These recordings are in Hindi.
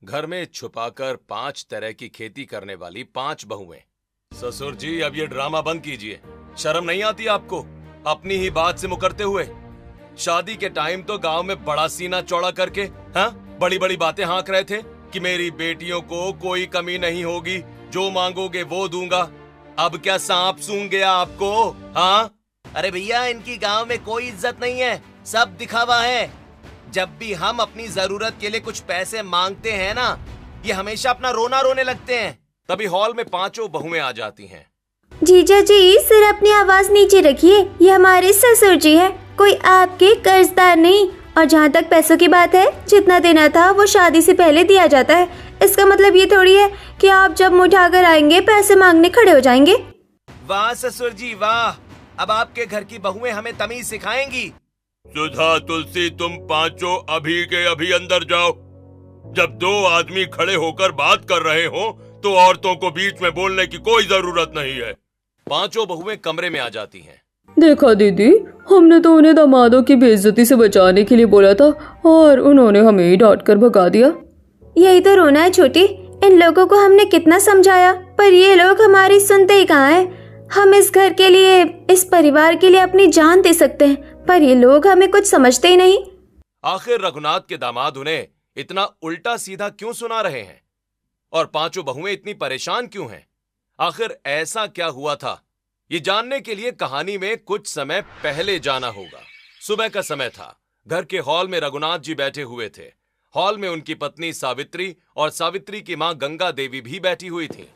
घर में छुपाकर 5 तरह की खेती करने वाली 5 बहुएं। ससुर जी, अब ये ड्रामा बंद कीजिए। शर्म नहीं आती आपको अपनी ही बात से मुकरते हुए? शादी के टाइम तो गांव में बड़ा सीना चौड़ा करके बड़ी बड़ी बातें हाँक रहे थे कि मेरी बेटियों को कोई कमी नहीं होगी, जो मांगोगे वो दूंगा। अब क्या सांप सूंघ गया आपको? हाँ? अरे भैया, इनकी गांव में कोई इज्जत नहीं है, सब दिखावा है। जब भी हम अपनी जरूरत के लिए कुछ पैसे मांगते हैं ना, ये हमेशा अपना रोना रोने लगते हैं। तभी हॉल में 5 बहुएं आ जाती हैं। जीजा जी, सिर अपनी आवाज नीचे रखिए, ये हमारे ससुर जी है, कोई आपके कर्जदार नहीं। और जहाँ तक पैसों की बात है, जितना देना था वो शादी से पहले दिया जाता है। इसका मतलब ये थोड़ी है कि आप जब मुँह उठाकर आएंगे पैसे मांगने खड़े हो जाएंगे। वाह ससुर जी वाह, अब आपके घर की बहुएं हमें तमीज सिखाएंगी। सुधा, तुलसी, तुम 5 अभी के अभी अंदर जाओ। जब 2 आदमी खड़े होकर बात कर रहे हो तो औरतों को बीच में बोलने की कोई जरूरत नहीं है। 5 बहुएं कमरे में आ जाती हैं। देखा दीदी, हमने तो उन्हें दामादों की बेइज्जती से बचाने के लिए बोला था और उन्होंने हमें ही डांट कर भगा दिया। यही तो रोना है छोटी, इन लोगों को हमने कितना समझाया, पर ये लोग हमारी सुनते ही कहाँ हैं। हम इस घर के लिए, इस परिवार के लिए अपनी जान दे सकते हैं, पर ये लोग हमें कुछ समझते ही नहीं। आखिर रघुनाथ के दामाद उन्हें इतना उल्टा सीधा क्यों सुना रहे हैं और 5 बहुएं इतनी परेशान क्यों हैं? आखिर ऐसा क्या हुआ था, ये जानने के लिए कहानी में कुछ समय पहले जाना होगा। सुबह का समय था। घर के हॉल में रघुनाथ जी बैठे हुए थे। हॉल में उनकी पत्नी सावित्री और सावित्री की मां गंगा देवी भी बैठी हुई थी।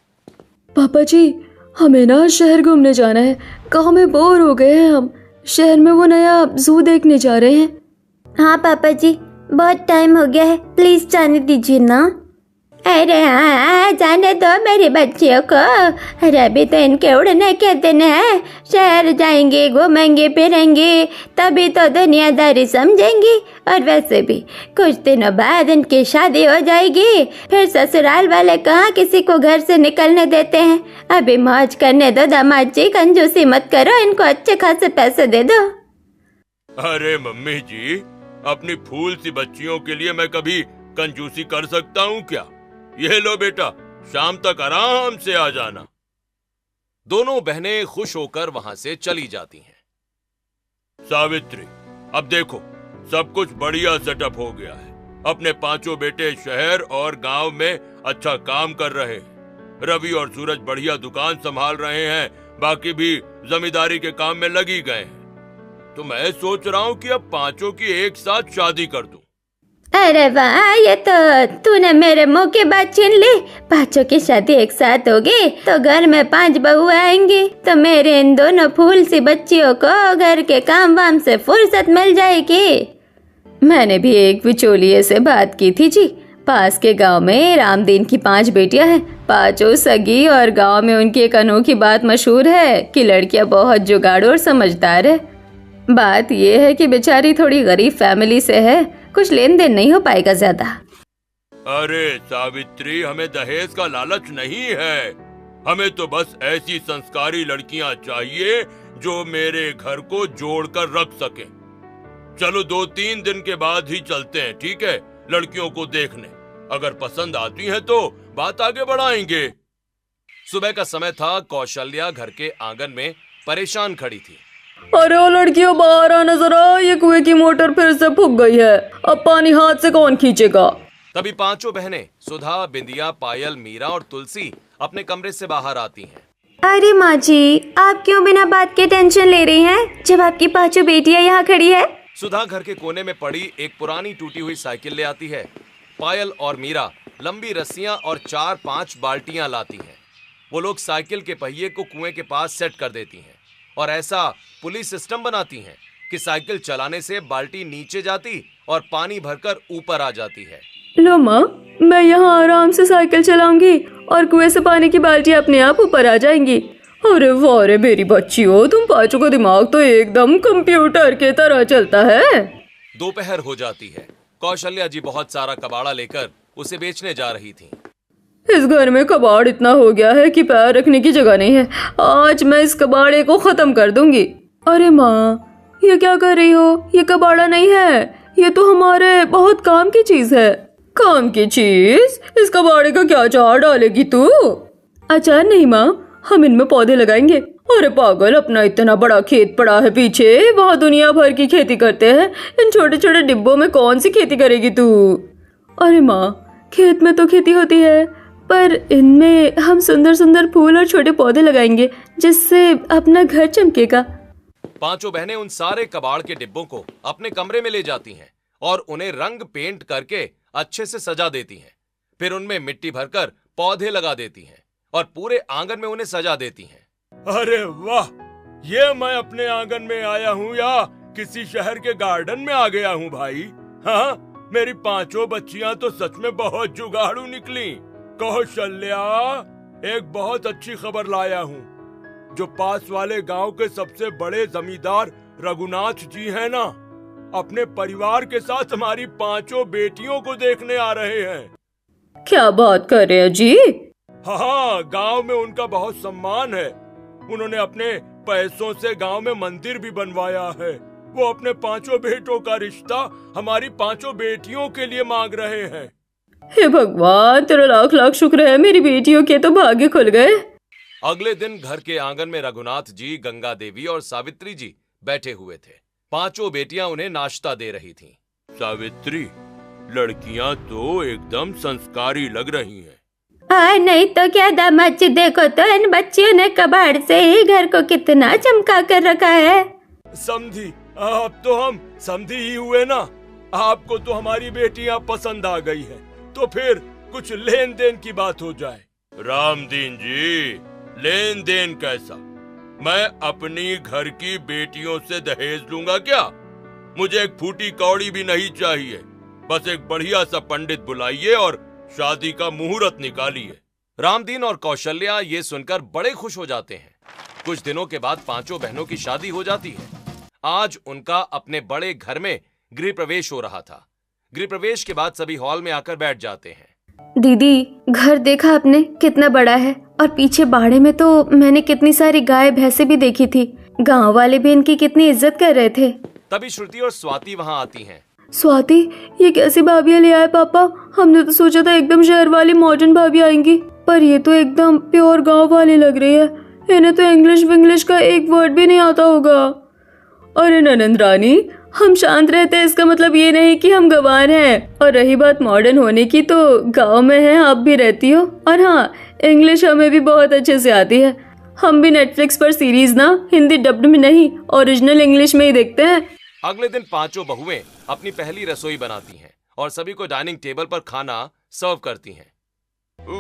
पापा जी, हमें ना शहर घूमने जाना है, गांव में बोर हो गए हैं हम। शहर में वो नया जू देखने जा रहे हैं। हाँ पापा जी, बहुत टाइम हो गया है, प्लीज जाने दीजिए ना। अरे हाँ, जाने दो मेरी बच्चियों को। अरे अभी तो इनके उड़ने के दिन है, शहर जाएंगे, घूमेंगे फिरेंगे, तभी तो दुनियादारी समझेंगी। और वैसे भी कुछ दिनों बाद इनकी शादी हो जाएगी, फिर ससुराल वाले कहाँ किसी को घर से निकलने देते हैं। अभी मौज करने दो दामाद जी, कंजूसी मत करो, इनको अच्छे खासे पैसे दे दो। अरे मम्मी जी, अपनी फूल सी बच्चियों के लिए मैं कभी कंजूसी कर सकता हूँ क्या? ये लो बेटा, शाम तक आराम से आ जाना। दोनों बहनें खुश होकर वहां से चली जाती हैं। सावित्री, अब देखो, सब कुछ बढ़िया सेटअप हो गया है। अपने 5 बेटे शहर और गांव में अच्छा काम कर रहे हैं। रवि और सूरज बढ़िया दुकान संभाल रहे हैं, बाकी भी जमींदारी के काम में लगी गए हैं। तो मैं सोच रहा हूँ कि अब 5 की एक साथ शादी कर दूं। अरे वाह, ये तो तूने मेरे मुंह की बात छीन ली। 5 की शादी एक साथ होगी तो घर में 5 बहुएं आएंगी, तो मेरे इन दोनों फूल सी बच्चियों को घर के काम वाम से फुर्सत मिल जाएगी। मैंने भी एक बिचौलिए से बात की थी जी। पास के गांव में रामदीन की 5 बेटियां हैं, 5 सगी, और गांव में उनकी एक अनोखी बात मशहूर है कि लड़कियां बहुत जुगाड़ू और समझदार है। बात यह है कि बेचारी थोड़ी गरीब फैमिली से है, कुछ लेन देन नहीं हो पाएगा ज्यादा। अरे सावित्री, हमें दहेज का लालच नहीं है। हमें तो बस ऐसी संस्कारी लड़कियां चाहिए जो मेरे घर को जोड़कर रख सके। चलो 2-3 दिन के बाद ही चलते हैं, ठीक है, लड़कियों को देखने। अगर पसंद आती हैं तो बात आगे बढ़ाएंगे। सुबह का समय था। कौशल्या घर के आंगन में परेशान खड़ी थी। अरे ओ लड़कियों, बाहर आना जरा, ये कुएं की मोटर फिर से फूक गई है, अब पानी हाथ से कौन खींचेगा। तभी 5 बहनें सुधा, बिंदिया, पायल, मीरा और तुलसी अपने कमरे से बाहर आती हैं। अरे माँ जी, आप क्यों बिना बात के टेंशन ले रही हैं, जब आपकी 5 बेटियां यहाँ खड़ी है। सुधा घर के कोने में पड़ी एक पुरानी टूटी हुई साइकिल ले आती है। पायल और मीरा लंबी रस्सियां और 4-5 बाल्टियां लाती हैं। वो लोग साइकिल के पहिए को कुएं के पास सेट कर देती हैं और ऐसा पुलिस सिस्टम बनाती हैं कि साइकिल चलाने से बाल्टी नीचे जाती और पानी भरकर ऊपर आ जाती है। लो माँ, मैं यहाँ आराम से साइकिल चलाऊंगी और कुएं से पानी की बाल्टी अपने आप ऊपर आ जाएंगी। अरे वाह रे मेरी बच्चियों, तुम 5 का दिमाग तो एकदम कंप्यूटर के तरह चलता है। दोपहर हो जाती है। कौशल्या जी बहुत सारा कबाड़ा लेकर उसे बेचने जा रही थी। इस घर में कबाड़ इतना हो गया है कि पैर रखने की जगह नहीं है। आज मैं इस कबाड़े को खत्म कर दूंगी। अरे माँ, ये क्या कर रही हो? ये कबाड़ा नहीं है, ये तो हमारे बहुत काम की चीज है। काम की चीज, इस कबाड़े का क्या अचार डालेगी तू? अचार नहीं माँ, हम इनमें पौधे लगाएंगे। अरे पागल, अपना इतना बड़ा खेत पड़ा है पीछे, वहाँ दुनिया भर की खेती करते हैं, इन छोटे छोटे डिब्बों में कौन सी खेती करेगी तू? अरे माँ, खेत में तो खेती होती है, पर इनमें हम सुंदर सुंदर फूल और छोटे पौधे लगाएंगे, जिससे अपना घर चमकेगा। पांचों बहनें उन सारे कबाड़ के डिब्बों को अपने कमरे में ले जाती हैं और उन्हें रंग पेंट करके अच्छे से सजा देती हैं। फिर उनमें मिट्टी भरकर पौधे लगा देती हैं और पूरे आंगन में उन्हें सजा देती हैं। अरे वाह, ये मैं अपने आंगन में आया हूँ या किसी शहर के गार्डन में आ गया हूँ भाई। हाँ, मेरी पांचों बच्चियां तो सच में बहुत जुगाड़ू निकली। कौशल्या, एक बहुत अच्छी खबर लाया हूँ। जो पास वाले गांव के सबसे बड़े जमींदार रघुनाथ जी हैं ना, अपने परिवार के साथ हमारी पांचों बेटियों को देखने आ रहे हैं। क्या बात कर रहे हैं जी? हाँ, गांव में उनका बहुत सम्मान है। उन्होंने अपने पैसों से गांव में मंदिर भी बनवाया है। वो अपने पांचों बेटों का रिश्ता हमारी पांचों बेटियों के लिए मांग रहे हैं। हे भगवान, तेरा लाख लाख शुक्र है, मेरी बेटियों के तो भाग्य खुल गए। अगले दिन घर के आंगन में रघुनाथ जी, गंगा देवी और सावित्री जी बैठे हुए थे। पांचों बेटियां उन्हें नाश्ता दे रही थीं। सावित्री, लड़कियां तो एकदम संस्कारी लग रही हैं। नहीं तो क्या दामाद जी, देखो तो इन बच्चियों ने कबाड़ से ही घर को कितना चमका कर रखा है। समधी, अब तो हम समधी ही हुए ना। आपको तो हमारी बेटियां पसंद आ गई है, तो फिर कुछ लेन देन की बात हो जाए। रामदीन जी, लेन देन कैसा? मैं अपनी घर की बेटियों से दहेज लूंगा क्या? मुझे एक फूटी कौड़ी भी नहीं चाहिए। बस एक बढ़िया सा पंडित बुलाइए और शादी का मुहूर्त निकालिए। रामदीन और कौशल्या ये सुनकर बड़े खुश हो जाते हैं। कुछ दिनों के बाद पांचों बहनों की शादी हो जाती है। आज उनका अपने बड़े घर में गृह प्रवेश हो रहा था। गृह प्रवेश के बाद सभी हॉल में आकर बैठ जाते हैं। दीदी, घर देखा आपने कितना बड़ा है, और पीछे बाड़े में तो मैंने कितनी सारी गाय भैंसे भी देखी थी। गांव वाले भी इनकी कितनी इज्जत कर रहे थे। तभी श्रुति और स्वाति वहां आती हैं। स्वाति, ये कैसी भाभियां ले आए पापा? हमने तो सोचा था एकदम शहर वाली मॉडर्न भाभी आएंगी, पर ये तो एकदम प्योर गांव वाली लग रही है। इन्हें तो इंग्लिश विंग्लिश का एक वर्ड भी नहीं आता होगा। अरे ननंद रानी, हम शांत रहते हैं इसका मतलब ये नहीं कि हम गंवार हैं। और रही बात मॉडर्न होने की, तो गांव में है, आप भी रहती हो। और हाँ, इंग्लिश हमें भी बहुत अच्छे से आती है। हम भी नेटफ्लिक्स पर सीरीज ना हिंदी डब्ड में नहीं, ओरिजिनल इंग्लिश में ही देखते हैं। अगले दिन पांचों बहुएं अपनी पहली रसोई बनाती हैं और सभी को डाइनिंग टेबल पर खाना सर्व करती हैं।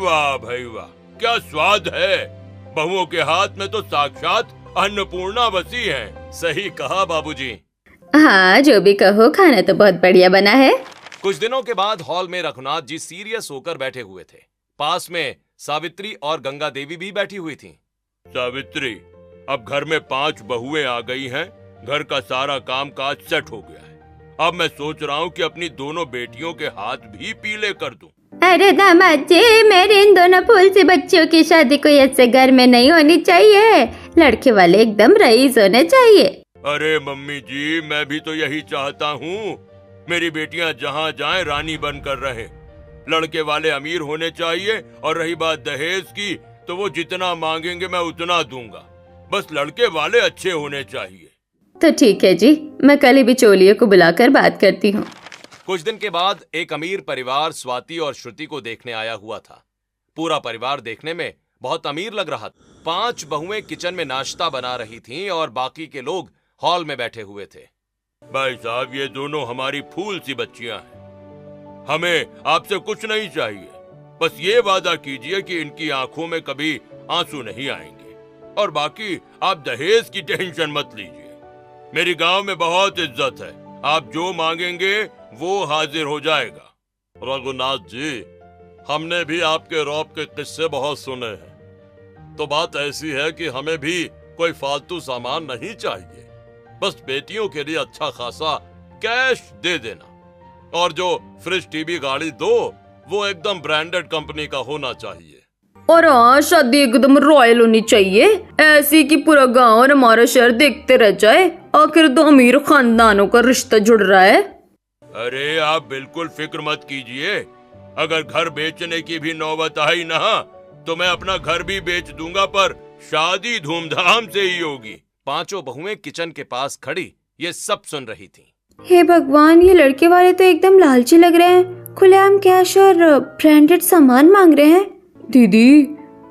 वाह भाई वाह, क्या स्वाद है! बहुओं के हाथ में तो साक्षात अन्नपूर्णा बसी है। सही कहा बाबूजी। हाँ, जो भी कहो, खाना तो बहुत बढ़िया बना है। कुछ दिनों के बाद हॉल में रघुनाथ जी सीरियस होकर बैठे हुए थे। पास में सावित्री और गंगा देवी भी बैठी हुई थीं। सावित्री, अब घर में 5 बहुएं आ गई हैं। घर का सारा काम काज सेट हो गया है। अब मैं सोच रहा हूँ कि अपनी दोनों बेटियों के हाथ भी पीले कर दूं। अरे दामाद जी, मेरी इन दोनों फूल सी बच्चियों की शादी कोई ऐसे घर में नहीं होनी चाहिए। लड़के वाले एकदम रईस होने चाहिए। अरे मम्मी जी, मैं भी तो यही चाहता हूँ। मेरी बेटियाँ जहाँ जाएं रानी बनकर रहें। लड़के वाले अमीर होने चाहिए, और रही बात दहेज की, तो वो जितना मांगेंगे मैं उतना दूंगा। बस लड़के वाले अच्छे होने चाहिए। तो ठीक है जी, मैं कल ही बिचौलिए को बुलाकर बात करती हूँ। कुछ दिन के बाद एक अमीर परिवार स्वाति और श्रुति को देखने आया हुआ था। पूरा परिवार देखने में बहुत अमीर लग रहा था। 5 बहुएं किचन में नाश्ता बना रही थीं और बाकी के लोग हॉल में बैठे हुए थे। भाई साहब, ये दोनों हमारी फूल सी बच्चियां हैं। हमें आपसे कुछ नहीं चाहिए। बस ये वादा कीजिए कि इनकी आंखों में कभी आंसू नहीं आएंगे, और बाकी आप दहेज की टेंशन मत लीजिए। मेरी गांव में बहुत इज्जत है। आप जो मांगेंगे वो हाजिर हो जाएगा। रघुनाथ जी, हमने भी आपके रौब के किस्से बहुत सुने हैं। तो बात ऐसी है कि हमें भी कोई फालतू सामान नहीं चाहिए। बस बेटियों के लिए अच्छा खासा कैश दे देना, और जो फ्रिज टीवी गाड़ी दो वो एकदम ब्रांडेड कंपनी का होना चाहिए। और हाँ, शादी एकदम रॉयल होनी चाहिए, ऐसी कि पूरा गांव और हमारा शहर देखते रह जाए। आखिर 2 अमीर खानदानों का रिश्ता जुड़ रहा है। अरे आप बिल्कुल फिक्र मत कीजिए। अगर घर बेचने की भी नौबत आई ना तो मैं अपना घर भी बेच दूंगा, पर शादी धूमधाम से ही होगी। पांचों बहुएं किचन के पास खड़ी ये सब सुन रही थीं। हे भगवान, ये लड़के वाले तो एकदम लालची लग रहे हैं। खुलेआम कैश और ब्रांडेड सामान मांग रहे हैं। दीदी,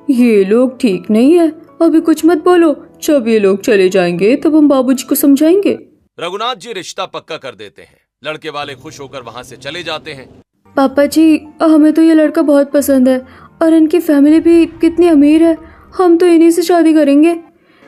ये लोग ठीक नहीं है, अभी कुछ मत बोलो। जब ये लोग चले जाएंगे तब हम बाबूजी को समझाएंगे। रघुनाथ जी रिश्ता पक्का कर देते हैं। लड़के वाले खुश होकर वहाँ से चले जाते हैं। पापा जी, हमें तो ये लड़का बहुत पसंद है और इनकी फैमिली भी कितनी अमीर है। हम तो इन्हीं से शादी करेंगे।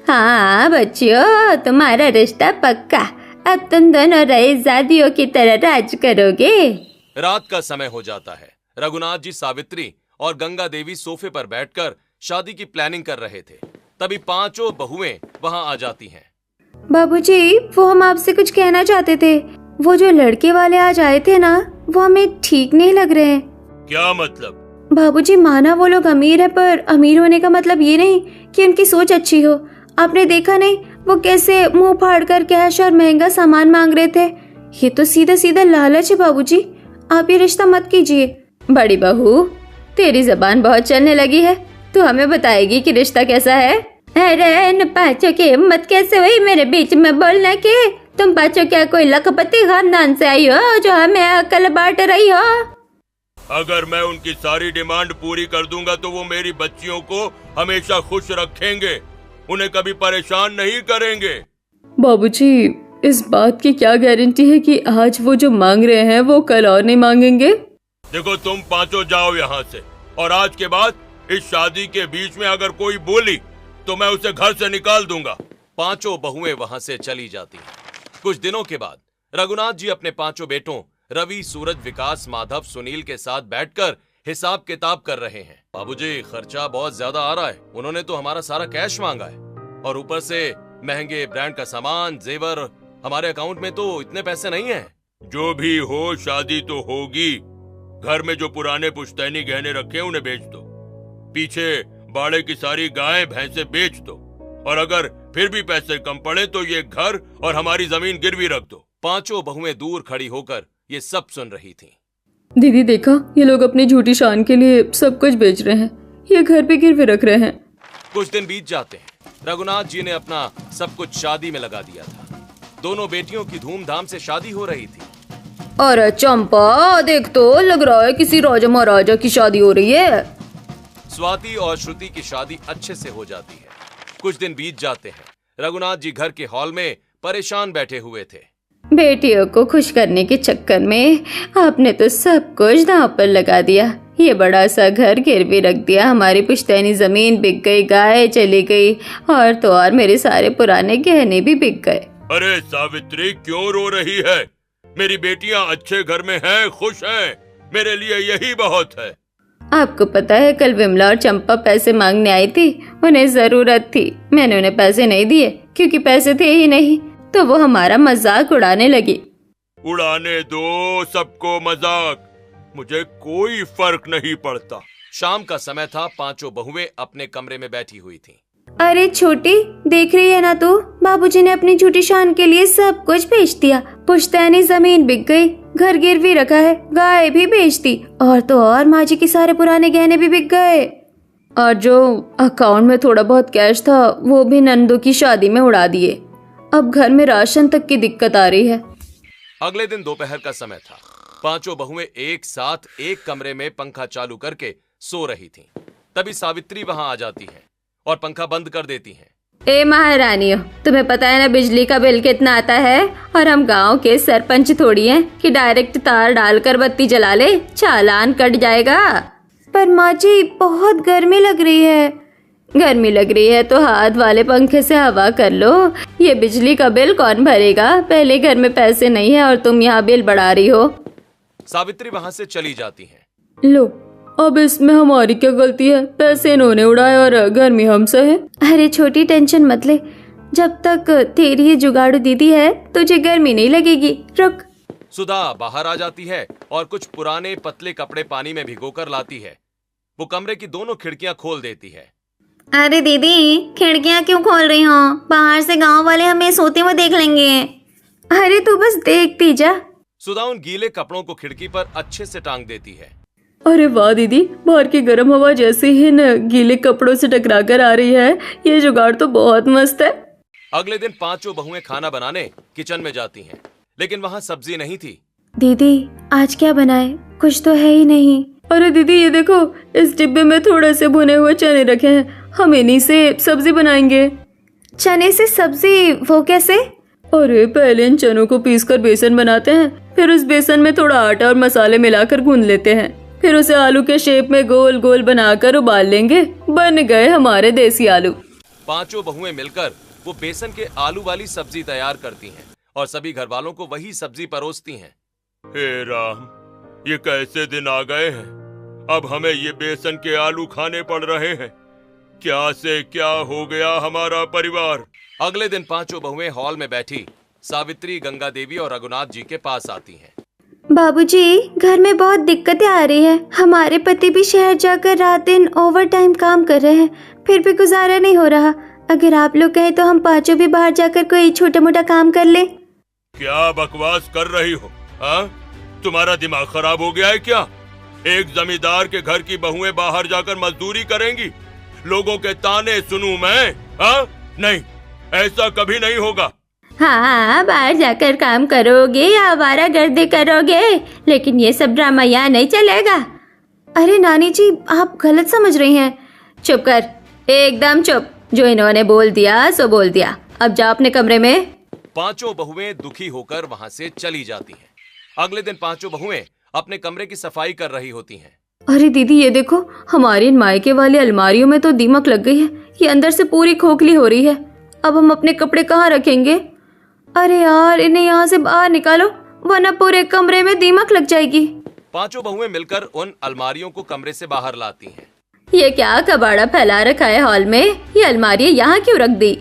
हाँ बच्चियों, तुम्हारा रिश्ता पक्का। अब तुम दोनों रईसजादियों की तरह राज करोगे। रात का समय हो जाता है। रघुनाथ जी, सावित्री और गंगा देवी सोफे पर बैठकर शादी की प्लानिंग कर रहे थे। तभी पांचों बहुएं वहां आ जाती हैं। बाबूजी, वो हम आपसे कुछ कहना चाहते थे। वो जो लड़के वाले आज आए थे ना, वो हमें ठीक नहीं लग रहे हैं। क्या मतलब? बाबूजी, माना वो लोग अमीर है, पर अमीर होने का मतलब ये नहीं कि उनकी सोच अच्छी हो। आपने देखा नहीं वो कैसे मुंह फाड़कर कैश और महंगा सामान मांग रहे थे। ये तो सीधा सीधा लालच है। बाबूजी, आप ये रिश्ता मत कीजिए। बड़ी बहू, तेरी जबान बहुत चलने लगी है। तू हमें बताएगी कि रिश्ता कैसा है? अरे इन पांचों की हिम्मत कैसे हुई मेरे बीच में बोलने की? तुम पांचों क्या कोई लखपति खानदान से आई हो जो हमें अकल बांट रही हो? अगर मैं उनकी सारी डिमांड पूरी कर दूंगा तो वो मेरी बच्चियों को हमेशा खुश रखेंगे, उन्हें कभी परेशान नहीं करेंगे। बाबूजी, इस बात की क्या गारंटी है कि आज वो जो मांग रहे हैं वो कल और नहीं मांगेंगे? देखो, तुम पांचों जाओ यहाँ से, और आज के बाद इस शादी के बीच में अगर कोई बोली तो मैं उसे घर से निकाल दूंगा। पांचों बहुएं वहां से चली जाती हैं। कुछ दिनों के बाद रघुनाथ जी अपने पांचों बेटों रवि, सूरज, विकास, माधव, सुनील के साथ बैठकर हिसाब किताब कर रहे हैं। बाबूजी, खर्चा बहुत ज्यादा आ रहा है। उन्होंने तो हमारा सारा कैश मांगा है और ऊपर से महंगे ब्रांड का सामान, जेवर। हमारे अकाउंट में तो इतने पैसे नहीं हैं। जो भी हो, शादी तो होगी। घर में जो पुराने पुश्तैनी गहने रखे उन्हें बेच दो, पीछे बाड़े की सारी गायें भैंसे बेच दो, और अगर फिर भी पैसे कम पड़े तो ये घर और हमारी जमीन गिरवी रख दो। पांचों बहुएं दूर खड़ी होकर ये सब सुन रही थीं। दीदी, देखा, ये लोग अपनी झूठी शान के लिए सब कुछ बेच रहे हैं। ये घर पे गिरवे रख रहे हैं। कुछ दिन बीत जाते हैं। रघुनाथ जी ने अपना सब कुछ शादी में लगा दिया था। दोनों बेटियों की धूमधाम से शादी हो रही थी। अरे चंपा, देख तो, लग रहा है किसी राजा महाराजा की शादी हो रही है। स्वाति और श्रुति की शादी अच्छे से हो जाती है। कुछ दिन बीत जाते हैं। रघुनाथ जी घर के हॉल में परेशान बैठे हुए थे। बेटियों को खुश करने के चक्कर में आपने तो सब कुछ दांव पर लगा दिया। ये बड़ा सा घर गिरवी रख दिया, हमारी पुश्तैनी जमीन बिक गई, गाय चली गई, और तो और मेरे सारे पुराने गहने भी बिक गए। अरे सावित्री, क्यों रो रही है? मेरी बेटियां अच्छे घर में हैं, खुश हैं। मेरे लिए यही बहुत है। आपको पता है, कल विमला और चंपा पैसे मांगने आई थी। उन्हें जरूरत थी, मैंने उन्हें पैसे नहीं दिए क्योंकि पैसे थे ही नहीं, तो वो हमारा मजाक उड़ाने लगी। उड़ाने दो सबको मजाक, मुझे कोई फर्क नहीं पड़ता। शाम का समय था। पांचों बहुएं अपने कमरे में बैठी हुई थीं। अरे छोटी, देख रही है ना तू? बाबूजी ने अपनी झूठी शान के लिए सब कुछ बेच दिया। पुश्तैनी जमीन बिक गई, घर गिरवी रखा है, गाय भी बेच दी, और तो और माँ जी के सारे पुराने गहने भी बिक गए। और जो अकाउंट में थोड़ा बहुत कैश था वो भी नंदू की शादी में उड़ा दिए। अब घर में राशन तक की दिक्कत आ रही है। अगले दिन दोपहर का समय था। पांचों बहुएं एक साथ एक कमरे में पंखा चालू करके सो रही थीं। तभी सावित्री वहां आ जाती है और पंखा बंद कर देती हैं। ए महारानियों, तुम्हें पता है ना बिजली का बिल कितना आता है? और हम गांव के सरपंच थोड़ी हैं कि डायरेक्ट तार डालकर बत्ती जला ले, चालान कट जाएगा। पर माँ जी, बहुत गर्मी लग रही है। गर्मी लग रही है तो हाथ वाले पंखे से हवा कर लो। ये बिजली का बिल कौन भरेगा? पहले घर में पैसे नहीं है और तुम यहाँ बिल बढ़ा रही हो। सावित्री वहां से चली जाती हैं। लो, अब इसमें हमारी क्या गलती है? पैसे इन्होंने उड़ाए और गर्मी हम सहे। अरे छोटी, टेंशन मत ले। जब तक तेरी ये जुगाड़ू दीदी है तुझे गर्मी नहीं लगेगी। रुक। सुधा बाहर आ जाती है और कुछ पुराने पतले कपड़े पानी में भिगोकर लाती है। वो कमरे की दोनों खिड़कियां खोल देती है। अरे दीदी, खिड़कियां क्यों खोल रही हो? बाहर से गांव वाले हमें सोते हुए देख लेंगे। अरे तू बस देखती जा। सुधा उन गीले कपड़ों को खिड़की पर अच्छे से टांग देती है। अरे वाह दीदी, बाहर की गर्म हवा जैसे ही इन गीले कपड़ों से टकरा कर आ रही है, ये जुगाड़ तो बहुत मस्त है। अगले दिन पांचों बहुएं खाना बनाने किचन में जाती हैं, लेकिन वहाँ सब्जी नहीं थी। दीदी आज क्या बनाए, कुछ तो है ही नहीं। अरे दीदी ये देखो, इस डिब्बे में थोड़े से भुने हुए चने रखे हैं, हम इन्हीं से सब्जी बनाएंगे। चने से सब्जी, वो कैसे? अरे पहले इन चनों को पीसकर बेसन बनाते हैं, फिर उस बेसन में थोड़ा आटा और मसाले मिलाकर गूंद लेते हैं, फिर उसे आलू के शेप में गोल गोल बनाकर उबाल लेंगे। बन गए हमारे देसी आलू। पांचों बहुएं मिलकर वो बेसन के आलू वाली सब्जी तैयार करती हैं और सभी घर वालों को वही सब्जी परोसती हैं। हे राम, ये कैसे दिन आ गए हैं। अब हमें ये बेसन के आलू खाने पड़ रहे हैं। क्या से क्या हो गया हमारा परिवार। अगले दिन पांचों बहुएं हॉल में बैठी सावित्री, गंगा देवी और रघुनाथ जी के पास आती हैं। बाबूजी, घर में बहुत दिक्कतें आ रही है। हमारे पति भी शहर जाकर रात दिन ओवर टाइम काम कर रहे हैं, फिर भी गुजारा नहीं हो रहा। अगर आप लोग कहें तो हम पांचों भी बाहर जाकर कोई छोटा मोटा काम कर ले। क्या बकवास कर रही हो? हाँ, तुम्हारा दिमाग खराब हो गया है क्या? एक जमींदार के घर की बहुएं बाहर जाकर मजदूरी करेंगी? लोगों के ताने सुनूं मैं? हाँ, नहीं, ऐसा कभी नहीं होगा। हाँ, बाहर जाकर काम करोगे या आवारागर्दी करोगे, लेकिन ये सब ड्रामा यहाँ नहीं चलेगा। अरे नानी जी, आप गलत समझ रही हैं। चुप कर, एकदम चुप। जो इन्होंने बोल दिया सो बोल दिया। अब जाओ अपने कमरे में। पांचों बहुएं दुखी होकर वहां से चली जाती हैं। अगले दिन पांचों बहुएं अपने कमरे की सफाई कर रही होती हैं। अरे दीदी ये देखो, हमारी इन मायके वाली अलमारियों में तो दीमक लग गई है। ये अंदर से पूरी खोखली हो रही है। अब हम अपने कपड़े कहाँ रखेंगे? अरे यार, इन्हें यहाँ से बाहर निकालो, वरना पूरे कमरे में दीमक लग जाएगी। पांचों बहुएं मिलकर उन अलमारियों को कमरे से बाहर लाती हैं। ये क्या कबाड़ा फैला रखा है हॉल में? ये अलमारी यहाँ क्यों रख दी?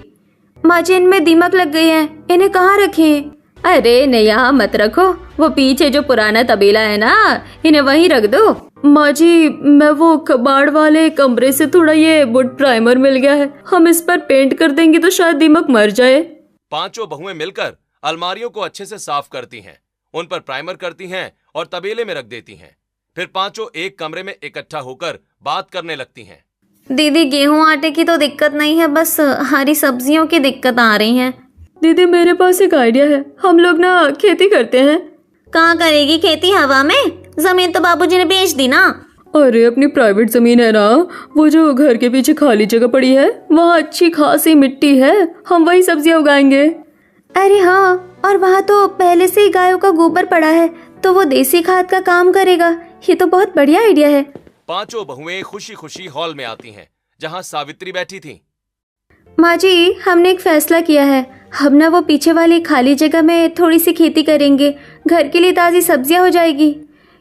माँ जी, इनमें दीमक लग गई है, इन्हें कहाँ रखें? अरे इन्हें यहाँ मत रखो, वो पीछे जो पुराना तबेला है ना, इन्हें वहीं रख दो। माँ जी, मैं वो कबाड़ वाले कमरे से थोड़ा ये वुड प्राइमर मिल गया है, हम इस पर पेंट कर देंगे तो शायद दीमक मर जाए। पांचों बहुएं मिलकर अलमारियों को अच्छे से साफ करती हैं, उन पर प्राइमर करती हैं और तबेले में रख देती हैं। फिर पांचों एक कमरे में इकट्ठा होकर बात करने लगती हैं। दीदी, गेहूं आटे की तो दिक्कत नहीं है, बस हरी सब्जियों की दिक्कत आ रही है। दीदी मेरे पास एक आइडिया है, हम लोग ना खेती करते हैं। कहाँ करेगी खेती? हवा में? जमीन तो बाबूजी ने बेच दी ना। अरे अपनी प्राइवेट जमीन है ना, वो जो घर के पीछे खाली जगह पड़ी है, वहाँ अच्छी खासी मिट्टी है, हम वही सब्जियाँ उगाएंगे। अरे हाँ, और वहाँ तो पहले से ही गायों का गोबर पड़ा है, तो वो देसी खाद का काम करेगा। ये तो बहुत बढ़िया आइडिया है। पांचों बहुएं खुशी खुशी हॉल में आती हैं, जहाँ सावित्री बैठी थी। माँ जी, हमने एक फैसला किया है, हम ना वो पीछे वाली खाली जगह में थोड़ी सी खेती करेंगे, घर के लिए ताज़ी सब्जियाँ हो जाएगी।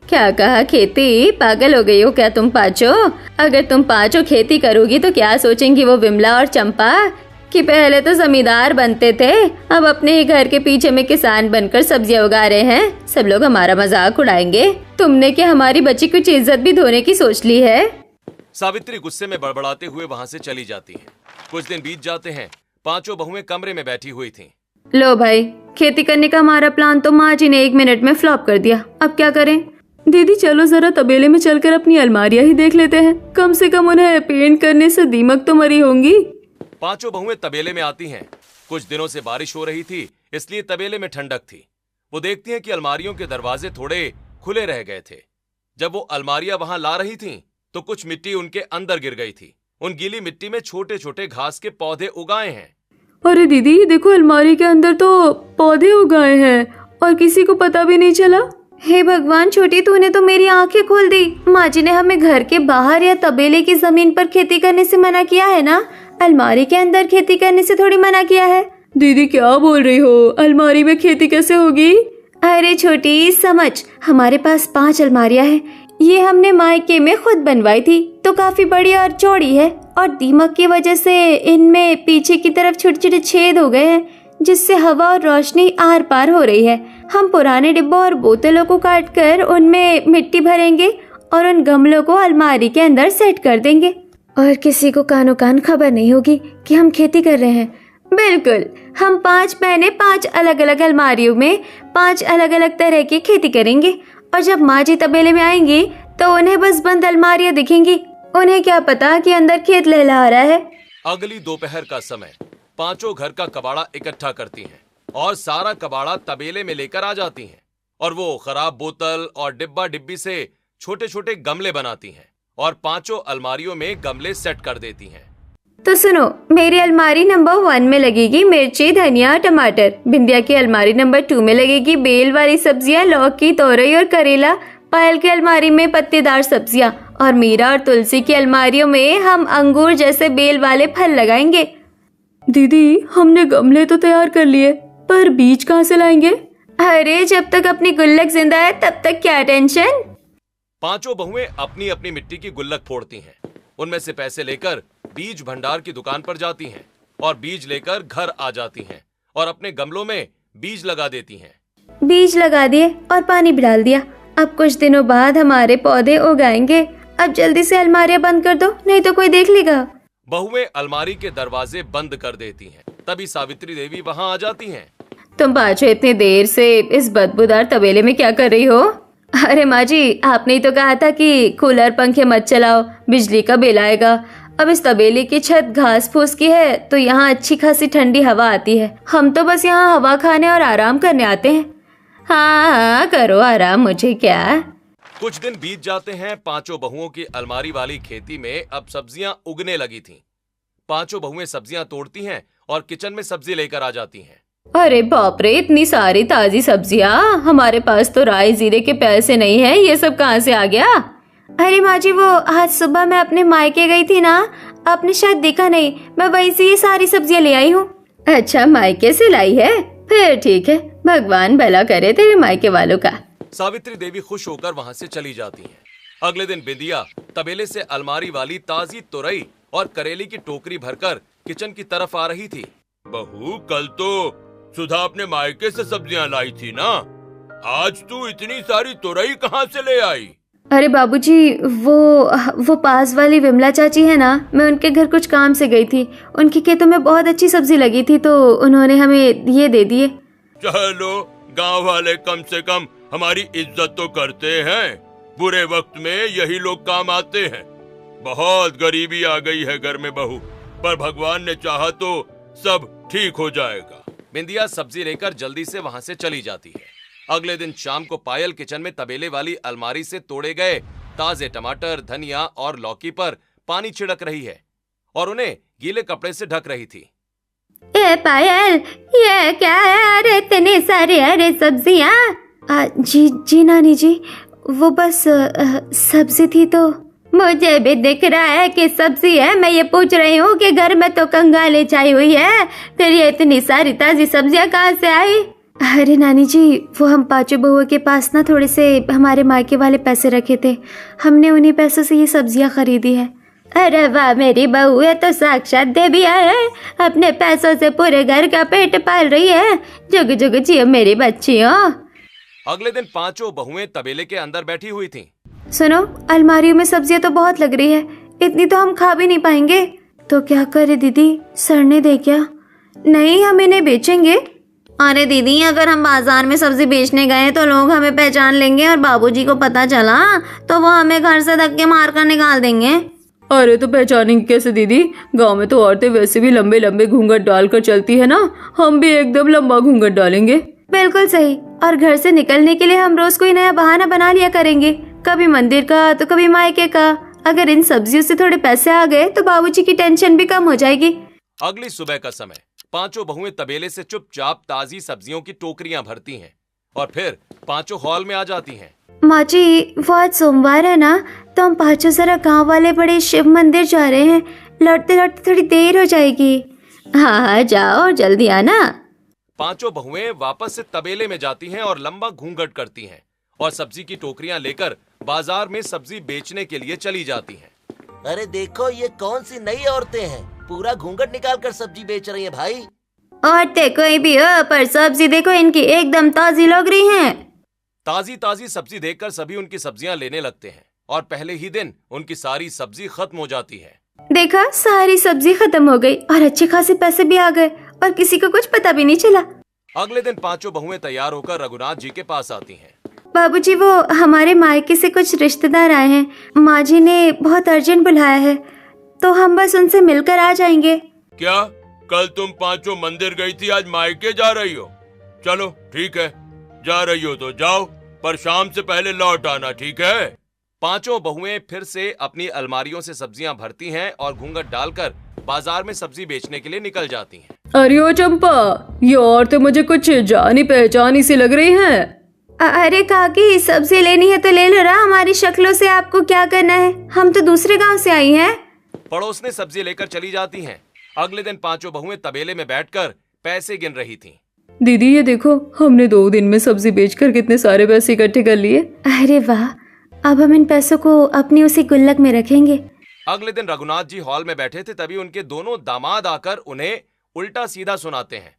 क्या कहा खेती? पागल हो गई हो क्या तुम पांचों? अगर तुम पांचों खेती करोगी तो क्या सोचेंगी वो विमला और चंपा कि पहले तो जमींदार बनते थे, अब अपने ही घर के पीछे में किसान बनकर सब्जियां उगा रहे हैं। सब लोग हमारा मजाक उड़ाएंगे। तुमने क्या हमारी बच्ची कुछ इज्जत भी धोने की सोच ली है? सावित्री गुस्से में बड़बड़ाते हुए वहाँ से चली जाती है। कुछ दिन बीत जाते हैं। पांचों बहुएं कमरे में बैठी हुई थीं। लो भाई, खेती करने का हमारा प्लान तो माँ जी ने 1 मिनट में फ्लॉप कर दिया, अब क्या करें? दीदी चलो जरा तबेले में चलकर अपनी अलमारियां ही देख लेते हैं, कम से कम उन्हें पेंट करने से दीमक तो मरी होंगी। पांचों बहुएं तबेले में आती हैं। कुछ दिनों से बारिश हो रही थी, इसलिए तबेले में ठंडक थी। वो देखती हैं कि अलमारियों के दरवाजे थोड़े खुले रह गए थे। जब वो अलमारियां वहां ला रही थीं, तो कुछ मिट्टी उनके अंदर गिर गई थी। उन गीली मिट्टी में छोटे छोटे घास के पौधे उगाए हैं। अरे दीदी देखो, अलमारी के अंदर तो पौधे उगाए हैं और किसी को पता भी नहीं चला। हे भगवान, छोटी तूने तो मेरी आंखें खोल दी। माँ जी ने हमें घर के बाहर या तबेले की जमीन पर खेती करने से मना किया है ना, अलमारी के अंदर खेती करने से थोड़ी मना किया है। दीदी क्या बोल रही हो, अलमारी में खेती कैसे होगी? अरे छोटी समझ, हमारे पास 5 अलमारियां हैं। ये हमने मायके में खुद बनवाई थी, तो काफी बड़ी और चौड़ी है, और दीमक की वजह से इनमें पीछे की तरफ छोटे छोटे छेद हो गए हैं, जिससे हवा और रोशनी आर पार हो रही है। हम पुराने डिब्बों और बोतलों को काटकर उनमें मिट्टी भरेंगे और उन गमलों को अलमारी के अंदर सेट कर देंगे, और किसी को कानो कान खबर नहीं होगी कि हम खेती कर रहे हैं। बिल्कुल, हम 5 बहनें 5 अलग अलग अलमारियों में 5 अलग अलग तरह की खेती करेंगे, और जब माँ जी तबेले में आएंगी तो उन्हें बस बंद अलमारियां दिखेंगी। उन्हें क्या पता कि अंदर खेत लहलहा रहा है। अगली दोपहर का समय पांचों घर का कबाड़ा इकट्ठा करती हैं और सारा कबाड़ा तबेले में लेकर आ जाती हैं और वो खराब बोतल और डिब्बा डिब्बी से छोटे छोटे गमले बनाती हैं और पांचों अलमारियों में गमले सेट कर देती हैं। तो सुनो, मेरी अलमारी नंबर 1 में लगेगी मिर्ची, धनिया, टमाटर। बिंदिया की अलमारी नंबर 2 में लगेगी बेल वाली सब्जियां, लौकी, तोरई और करेला। पायल की अलमारी में पत्तेदार सब्जियां और मीरा और तुलसी की अलमारियों में हम अंगूर जैसे बेल वाले फल लगाएंगे। दीदी, हमने गमले तो तैयार कर लिए, पर बीज कहाँ से लाएंगे? अरे, जब तक अपनी गुल्लक जिंदा है तब तक क्या टेंशन। पांचों बहुएं अपनी अपनी मिट्टी की गुल्लक फोड़ती हैं। उनमें से पैसे लेकर बीज भंडार की दुकान पर जाती हैं और बीज लेकर घर आ जाती हैं और अपने गमलों में बीज लगा देती हैं। बीज लगा दिए और पानी भी डाल दिया। अब कुछ दिनों बाद हमारे पौधे उगाएंगे। अब जल्दी से अलमारियां बंद कर दो, नहीं तो कोई देख लेगा। बहुएं अलमारी के दरवाजे बंद कर देती हैं। तभी सावित्री देवी वहां आ जाती हैं। तुम पांचों इतनी देर से इस बदबूदार तबेले में क्या कर रही हो? अरे माँ जी, आपने ही तो कहा था कि कूलर पंखे मत चलाओ, बिजली का बिल आएगा। अब इस तबेले की छत घास फूस की है तो यहाँ अच्छी खासी ठंडी हवा आती है। हम तो बस यहाँ हवा खाने और आराम करने आते हैं। हाँ, करो आराम, मुझे क्या। कुछ दिन बीत जाते हैं। पांचों बहुओं की अलमारी वाली खेती में अब सब्जियां उगने लगी थीं। पांचों बहुएं सब्जियां तोड़ती हैं और किचन में सब्जी लेकर आ जाती हैं। अरे बाप रे, इतनी सारी ताजी सब्जियां! हमारे पास तो राई जीरे के पैसे नहीं है, ये सब कहाँ से आ गया? अरे माँ जी, वो आज सुबह मैं अपने मायके गई थी ना, आपने शायद देखा नहीं, मैं वहीं से ये सारी सब्जियां ले आई हूँ। अच्छा, मायके से लाई है? फिर ठीक है, भगवान भला करे तेरे मायके वालों का। सावित्री देवी खुश होकर वहां से चली जाती हैं। अगले दिन बिंदिया तबेले से अलमारी वाली ताजी तुरई और करेले की टोकरी भरकर किचन की तरफ आ रही थी। बहू, कल तो सुधा अपने मायके से सब्जियां लाई थी ना, आज तू इतनी सारी तुरई कहाँ से ले आई? अरे बाबूजी, वो पास वाली विमला चाची है ना, मैं उनके घर कुछ काम से गई थी। उनके खेतों में बहुत अच्छी सब्जी लगी थी तो उन्होंने हमें ये दे दिए। चलो, गांव वाले कम से कम हमारी इज्जत तो करते हैं। बुरे वक्त में यही लोग काम आते हैं। बहुत गरीबी आ गई है घर में बहू, पर भगवान ने चाहा तो सब ठीक हो जाएगा। बिंदिया सब्जी लेकर जल्दी से वहां से चली जाती है। अगले दिन शाम को पायल किचन में तबेले वाली अलमारी से तोड़े गए ताजे टमाटर, धनिया और लौकी पर पानी छिड़क रही है और उन्हें गीले कपड़े से ढक रही थी। ए पायल, ये क्या है? अरे इतनी सारी हरी सब्जियाँ। जी नानी जी, वो बस सब्जी थी तो। मुझे भी दिख रहा है कि सब्जी है। मैं ये पूछ रही हूँ कि घर में तो कंगाली छाई हुई है, फिर ये इतनी सारी ताजी सब्जियाँ कहाँ से आई? अरे नानी जी, वो हम पांचों बहुओं के पास ना थोड़े से हमारे मायके वाले पैसे रखे थे, हमने उन्हीं पैसों से ये सब्जियाँ खरीदी है। अरे वाह, मेरी बहू है तो साक्षात देविया है। अपने पैसों से पूरे घर का पेट पाल रही है। जुग जुग जियो मेरी बच्चियों। अगले दिन पांचों बहुएं तबेले के अंदर बैठी हुई थीं। सुनो, अलमारियों में सब्जियां तो बहुत लग रही है, इतनी तो हम खा भी नहीं पाएंगे। तो क्या करे दीदी, सड़ने दे क्या? नहीं, हम इन्हें बेचेंगे। अरे दीदी, अगर हम बाजार में सब्जी बेचने गए तो लोग हमें पहचान लेंगे और बाबूजी को पता चला तो वो हमें घर से धक्के मार कर निकाल देंगे। अरे तो पहचानेंगे कैसे दीदी? गांव में तो औरतें वैसे भी लंबे लंबे घूंघट डालकर चलती है ना, हम भी एकदम लंबा घूंघट डालेंगे। बिल्कुल सही। और घर से निकलने के लिए हम रोज कोई नया बहाना बना लिया करेंगे, कभी मंदिर का तो कभी मायके का। अगर इन सब्जियों से थोड़े पैसे आ गए तो बाबूजी की टेंशन भी कम हो जाएगी। अगली सुबह का समय पांचों बहुएं तबेले से चुपचाप ताजी सब्जियों की टोकरियां भरती हैं और फिर पांचों हॉल में आ जाती हैं। माँ जी, वो आज सोमवार है ना, तो हम पांचों जरा गांव वाले बड़े शिव मंदिर जा रहे हैं। लौटते लौटते थोड़ी देर हो जाएगी। हाँ, जाओ, जल्दी आना। पांचों बहुएं वापस से तबेले में जाती हैं और लंबा घूंघट करती हैं और सब्जी की टोकरियां लेकर बाजार में सब्जी बेचने के लिए चली जाती हैं। अरे देखो, ये कौन सी नई औरतें हैं, पूरा घूंघट निकाल कर सब्जी बेच रही हैं भाई। औरतें कोई भी हो, पर सब्जी देखो इनकी एकदम ताजी लग रही हैं। ताजी ताजी सब्जी देखकर सभी उनकी सब्जियां लेने लगते हैं और पहले ही दिन उनकी सारी सब्जी खत्म हो जाती है। देखा, सारी सब्जी खत्म हो गई और अच्छे खासे पैसे भी आ गए और किसी को कुछ पता भी नहीं चला। अगले दिन पांचों बहुएं तैयार होकर रघुनाथ जी के पास आती हैं। बाबूजी वो हमारे मायके से कुछ रिश्तेदार आए हैं, माँ जी ने बहुत अर्जेंट बुलाया है, तो हम बस उनसे मिलकर आ जाएंगे। क्या कल तुम पांचों मंदिर गई थी, आज मायके जा रही हो? चलो ठीक है, जा रही हो तो जाओ, पर शाम से पहले लौट आना, ठीक है? पांचों बहुएं फिर से अपनी अलमारियों से सब्जियां भरती हैं और घूंघट डालकर बाजार में सब्जी बेचने के लिए निकल जाती हैं। अरे ओ चंपा, ये औरतें मुझे कुछ जानी पहचानी सी लग रही हैं। अरे काकी, सब्जी लेनी है तो ले लो ना, हमारी शक्लों से आपको क्या करना है, हम तो दूसरे गांव से आई हैं। पड़ोस ने सब्जी लेकर चली जाती हैं। अगले दिन पांचों बहुएं तबेले में बैठकर पैसे गिन रही थीं। दीदी ये देखो, हमने 2 दिन में सब्जी बेचकर कितने सारे पैसे इकट्ठे कर लिए। अरे वाह, अब हम इन पैसों को अपनी उसी गुल्लक में रखेंगे। अगले दिन रघुनाथ जी हॉल में बैठे थे, तभी उनके दोनों दामाद आकर उन्हें उल्टा सीधा सुनाते हैं।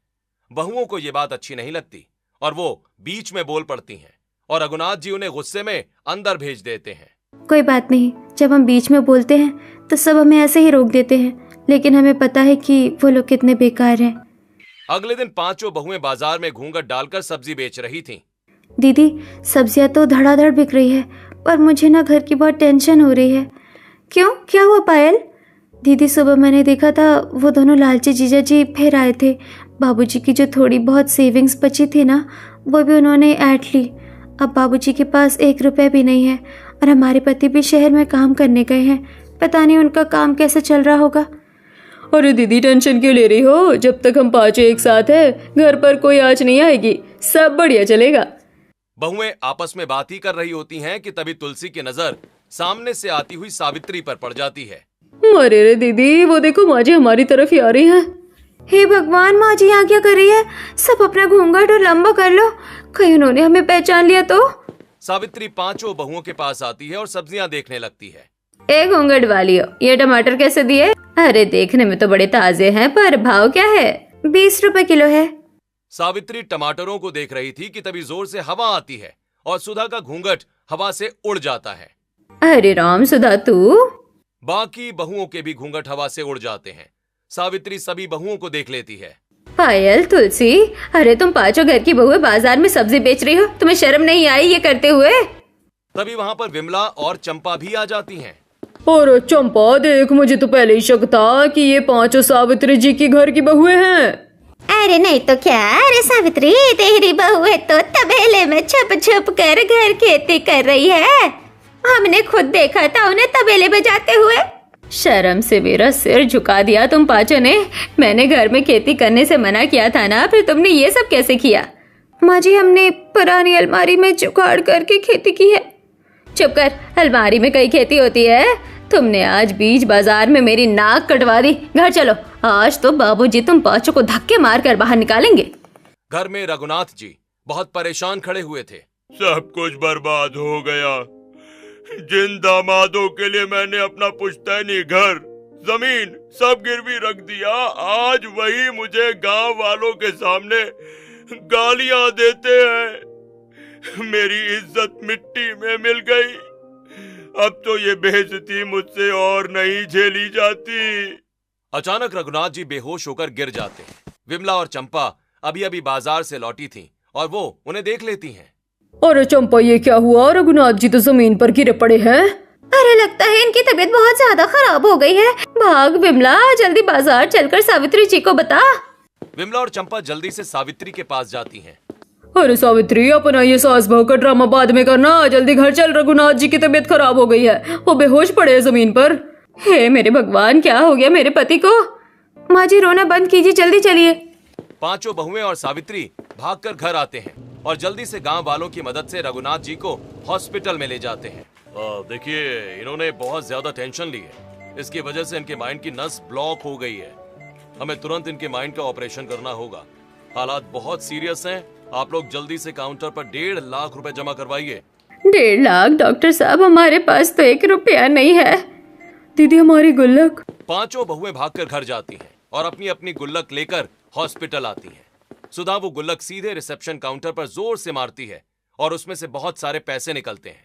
बहुओं को ये बात अच्छी नहीं लगती और वो बीच में बोल पड़ती हैं और रघुनाथ जी उन्हें गुस्से में अंदर भेज देते हैं। कोई बात नहीं, जब हम बीच में बोलते हैं तो सब हमें ऐसे ही रोक देते हैं, लेकिन हमें पता है कि वो लोग कितने बेकार हैं। अगले दिन पांचों बहुएं बाजार में घूंघट डालकर सब्जी बेच रही थीं। दीदी, सब्जियां तो धड़ाधड़ बिक रही है, पर मुझे ना घर की बहुत टेंशन हो रही है। क्यों, क्या हुआ पायल? दीदी, सुबह मैंने देखा था वो दोनों लालची जीजा जी फिर आए थे। बाबूजी की जो थोड़ी बहुत सेविंग्स बची थी ना, वो भी उन्होंने ऐंठ ली। अब बाबूजी के पास 1 रुपया भी नहीं है और हमारे पति भी शहर में काम करने गए हैं। पता नहीं उनका काम कैसे चल रहा होगा। अरे दीदी, टेंशन क्यों ले रही हो? जब तक हम पांचों एक साथ हैं, घर पर कोई आँच नहीं आएगी, सब बढ़िया चलेगा। बहुएं आपस में बात ही कर रही होती हैं कि तभी तुलसी की नजर सामने से आती हुई सावित्री पर पड़ जाती है। अरे रे दीदी, वो देखो माँ जी हमारी तरफ ही आ रही है। हे भगवान, माँ जी यहाँ क्या कर रही है? सब अपना घूंघट और लंबा कर लो, कहीं उन्होंने हमें पहचान लिया तो। सावित्री पांचों बहुओं के पास आती है और सब्जियां देखने लगती है। ए घूंघट वालियो, ये टमाटर कैसे दिए? अरे देखने में तो बड़े ताजे हैं, पर भाव क्या है? 20 रुपए किलो है। सावित्री टमाटरों को देख रही थी कि तभी जोर से हवा आती है और सुधा का घूंघट हवा से उड़ जाता है। अरे राम, सुधा तू? बाकी बहुओं के भी घूंघट हवा से उड़ जाते हैं। सावित्री सभी बहुओं को देख लेती है। पायल, तुलसी, अरे तुम पांचों घर की बहुएं बाजार में सब्जी बेच रही हो, तुम्हें शर्म नहीं आई ये करते हुए? तभी वहाँ पर विमला और चंपा भी आ जाती हैं। और चंपा देख, मुझे तो पहले ही शक था कि ये पांचों सावित्री जी की घर की बहुएं हैं। अरे नहीं तो क्या, अरे सावित्री, तेरी बहू है तो तबेले में छुप छुप कर घर खेती कर रही है। हमने खुद देखा था उन्हें तबेले में जाते हुए। शर्म से मेरा सिर झुका दिया तुम पांचों ने। मैंने घर में खेती करने से मना किया था ना, फिर तुमने ये सब कैसे किया? माँ जी, हमने पुरानी अलमारी में जुगाड़ करके खेती की है। चुप कर, अलमारी में कई खेती होती है? तुमने आज बीच बाजार में मेरी नाक कटवा दी। घर चलो, आज तो बाबूजी तुम पांचों को धक्के मारकर बाहर निकालेंगे। घर में रघुनाथ जी बहुत परेशान खड़े हुए थे। सब कुछ बर्बाद हो गया। जिन दामादों के लिए मैंने अपना पुश्तैनी घर, जमीन सब गिरवी रख दिया, आज वही मुझे गांव वालों के सामने गालियां देते हैं। मेरी इज्जत मिट्टी में मिल गई। अब तो ये बेइज्जती मुझसे और नहीं झेली जाती। अचानक रघुनाथ जी बेहोश होकर गिर जाते हैं। विमला और चंपा अभी अभी बाजार से लौटी थीं और वो उन्हें देख लेती हैं। अरे चंपा, ये क्या हुआ? रघुनाथ जी तो जमीन पर गिरे पड़े हैं। अरे लगता है इनकी तबीयत बहुत ज्यादा खराब हो गई है। भाग विमला, जल्दी बाजार चलकर सावित्री जी को बता। विमला और चंपा जल्दी से सावित्री के पास जाती हैं। अरे सावित्री, अपना ये सास बहू का ड्रामा बाद में करना, जल्दी घर चल, रघुनाथ जी की तबीयत खराब हो गई है, वो बेहोश पड़े हैं जमीन पर। हे मेरे भगवान, क्या हो गया मेरे पति को? माँ जी, रोना बंद कीजिए, जल्दी चलिए। पांचों बहुएं और सावित्री भागकर घर आते हैं और जल्दी से गांव वालों की मदद से रघुनाथ जी को हॉस्पिटल में ले जाते हैं। देखिए, इन्होंने बहुत ज्यादा टेंशन ली है। इसकी वजह से इनके माइंड की नस ब्लॉक हो गई है। हमें तुरंत इनके माइंड का ऑपरेशन करना होगा। हालात बहुत सीरियस हैं। आप लोग जल्दी से काउंटर पर 1.5 लाख रुपए जमा करवाइए। 1.5 लाख? डॉक्टर साहब, हमारे पास तो 1 रुपया नहीं है। दीदी, हमारी गुल्लक। पांचों बहुएं भागकर घर जाती हैं और अपनी अपनी गुल्लक लेकर हॉस्पिटल आती हैं। सुधा वो गुल्लक सीधे रिसेप्शन काउंटर पर जोर से मारती है और उसमें से बहुत सारे पैसे निकलते हैं।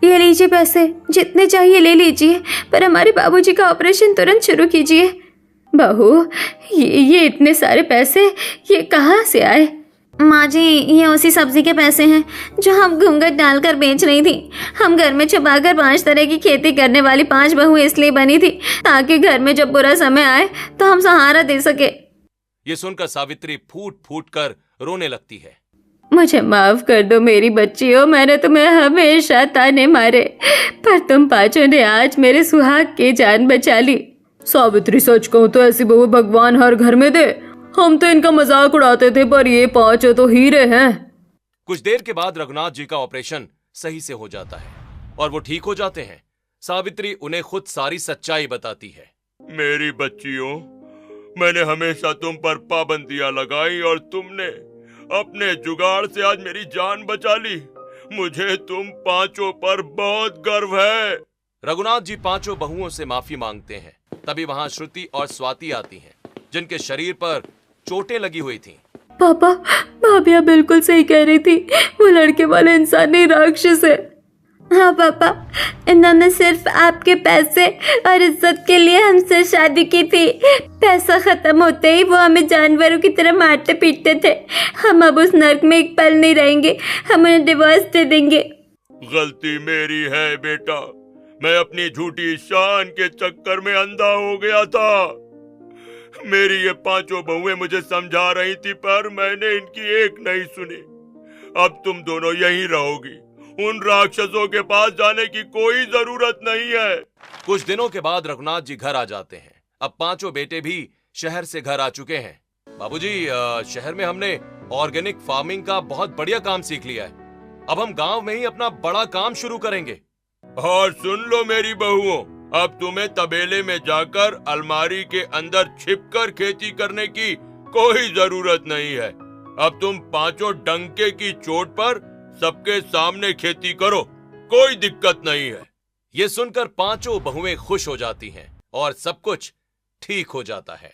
ये लीजिए पैसे, जितने चाहिए ले लीजिए, पर हमारे बाबूजी का ऑपरेशन तुरंत शुरू कीजिए। बहू, ये इतने सारे पैसे ये कहाँ से आए? माँ जी, ये उसी सब्जी के पैसे हैं जो हम घूंघट डालकर बेच रही थी। हम घर में छुपाकर 5 तरह की खेती करने वाली 5 बहुएं इसलिए बनी थी ताकि घर में जब बुरा समय आए तो हम सहारा दे सके। ये सुनकर सावित्री फूट फूट कर रोने लगती है। मुझे माफ कर दो मेरी बच्चियों, मैंने तुम्हें हमेशा ताने मारे, पर तुम पांचों ने आज मेरे सुहाग की जान बचा ली। सावित्री, सच कहूं तो ऐसी बहू भगवान हर घर में दे। हम तो इनका मजाक उड़ाते थे, पर ये 5 तो हीरे हैं। कुछ देर के बाद रघुनाथ जी का ऑपरेशन सही से हो जाता है और वो ठीक हो जाते हैं। सावित्री उन्हें खुद सारी सच्चाई बताती है। मेरी बच्चियों, मैंने हमेशा तुम पर पाबंदियां लगाई और तुमने अपने जुगाड़ से आज मेरी जान बचा ली। मुझे तुम 5 पर बहुत गर्व है। रघुनाथ जी 5 बहुओं से माफी मांगते हैं। तभी वहां श्रुति और स्वाति आती हैं, जिनके शरीर पर चोटें लगी हुई थीं। पापा, भाभिया बिल्कुल सही कह रही थी, वो लड़के वाले इंसान नहीं, राक्षस है। हाँ पापा, इन्होंने सिर्फ आपके पैसे और इज्जत के लिए हमसे शादी की थी। पैसा खत्म होते ही वो हमें जानवरों की तरह मारते पीटते थे। हम अब उस नर्क में एक पल नहीं रहेंगे, हम उन्हें डिवोर्स दे देंगे। गलती मेरी है बेटा, मैं अपनी झूठी शान के चक्कर में अंधा हो गया था। मेरी ये 5 बहुएं मुझे समझा रही थी, पर मैंने इनकी एक नहीं सुनी। अब तुम दोनों यहीं रहोगी, उन राक्षसों के पास जाने की कोई जरूरत नहीं है। कुछ दिनों के बाद रघुनाथ जी घर आ जाते हैं। अब 5 बेटे भी शहर से घर आ चुके हैं। बाबूजी, शहर में हमने ऑर्गेनिक फार्मिंग का बहुत बढ़िया काम सीख लिया है। अब हम गांव में ही अपना बड़ा काम शुरू करेंगे। और सुन लो मेरी बहुओं, अब तुम्हें तबेले में जाकर अलमारी के अंदर छिपकर खेती करने की कोई जरूरत नहीं है। अब तुम 5 डंके की चोट पर सबके सामने खेती करो, कोई दिक्कत नहीं है। ये सुनकर 5 बहुएं खुश हो जाती हैं और सब कुछ ठीक हो जाता है।